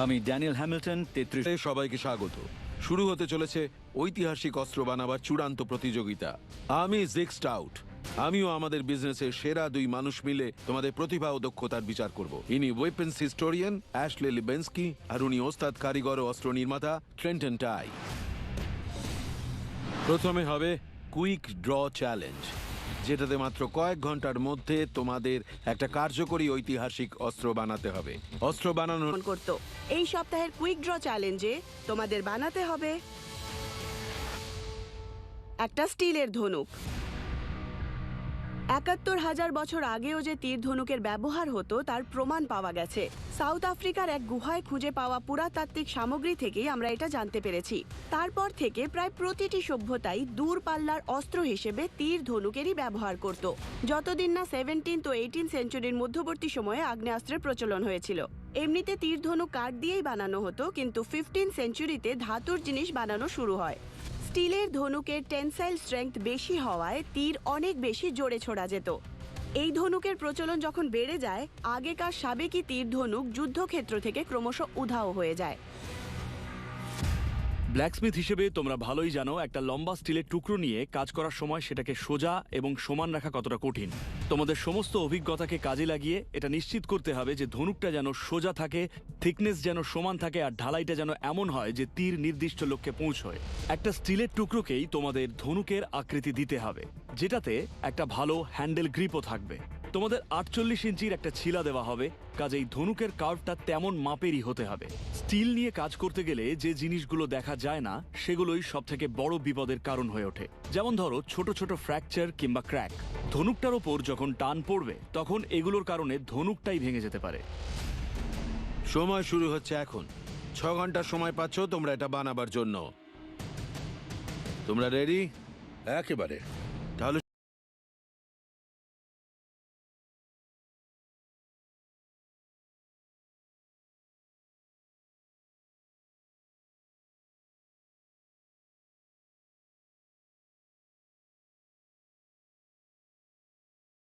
আমি Daniel Hamilton, 33। সবাইকে স্বাগত। শুরু হতে চলেছে ঐতিহাসিক অস্ত্র বানাবার চূড়ান্ত প্রতিযোগিতা। আমি জিক স্টাউট। আমিও আমাদের বিজনেসের সেরা দুই মানুষ মিলে তোমাদের প্রতিভা ও দক্ষতার বিচার করব। ইনি ওয়েপন্স হিস্টোরিয়ান অ্যাশলে লিবেন্সকি, আর উনি ওস্তাদ কারিগর ও অস্ত্র নির্মাতা ট্রেন্টন টাই। প্রথমে হবে কুইক ড্র চ্যালেঞ্জ, যেটাতে মাত্র কয়েক ঘন্টার মধ্যে তোমাদের একটা কার্যকরী ঐতিহাসিক অস্ত্র বানাতে হবে। অস্ত্র বানানোর করতো এই সপ্তাহের কুইক ড্র চ্যালেঞ্জে তোমাদের বানাতে হবে একটা স্টিলের ধনুক। ৭১,০০০ বছর আগেও যে তীর ধনুকের ব্যবহার হতো তার প্রমাণ পাওয়া গেছে। সাউথ আফ্রিকার এক গুহায় খুঁজে পাওয়া পুরাতাত্ত্বিক সামগ্রী থেকেই আমরা এটা জানতে পেরেছি। তারপর থেকে প্রায় প্রতিটি সভ্যতাই দূরপাল্লার অস্ত্র হিসেবে তীর ধনুকেরই ব্যবহার করত, যতদিন না 17 ও 18 সেঞ্চুরির মধ্যবর্তী সময়ে আগ্নেয়াস্ত্রের প্রচলন হয়েছিল। এমনিতে তীর ধনুক কাঠ দিয়েই বানানো হতো, কিন্তু 15 সেঞ্চুরিতে ধাতুর জিনিস বানানো শুরু হয়। স্টিলের ধনুকের টেনসাইল স্ট্রেংথ বেশি হওয়ায় তীর অনেক বেশি জোরে ছোড়া যেত। এই ধনুকের প্রচলন যখন বেড়ে যায়, আগেকার সাবেকি তীর ধনুক যুদ্ধক্ষেত্র থেকে ক্রমশ উধাও হয়ে যায়। ব্ল্যাকস্মিথ হিসেবে তোমরা ভালোই জানো একটা লম্বা স্টিলের টুকরো নিয়ে কাজ করার সময় সেটাকে সোজা এবং সমান রাখা কতটা কঠিন। তোমাদের সমস্ত অভিজ্ঞতাকে কাজে লাগিয়ে এটা নিশ্চিত করতে হবে যে ধনুকটা যেন সোজা থাকে, থিকনেস যেন সমান থাকে, আর ঢালাইটা যেন এমন হয় যে তীর নির্দিষ্ট লক্ষ্যে পৌঁছয়। একটা স্টিলের টুকরোকেই তোমাদের ধনুকের আকৃতি দিতে হবে, যেটাতে একটা ভালো হ্যান্ডেল গ্রিপও থাকবে। তোমাদের 48 ইঞ্চির একটা ছিলা দেওয়া হবে, কাজেই ধনুকের কার্ভটা তেমন মাপেরই হতে হবে। স্টিল নিয়ে কাজ করতে গেলে যে জিনিসগুলো দেখা যায় না সেগুলোই সবথেকে বড় বিপদের কারণ হয়ে ওঠে। যেমন ধরো ছোট ছোট ফ্র্যাকচার কিংবা ক্র্যাক। ধনুকটার ওপর যখন টান পড়বে তখন এগুলোর কারণে ধনুকটাই ভেঙে যেতে পারে। সময় শুরু হচ্ছে এখন। 6 ঘন্টা সময় পাচ্ছ তোমরা এটা বানাবার জন্য। তোমরা রেডি? একেবারে।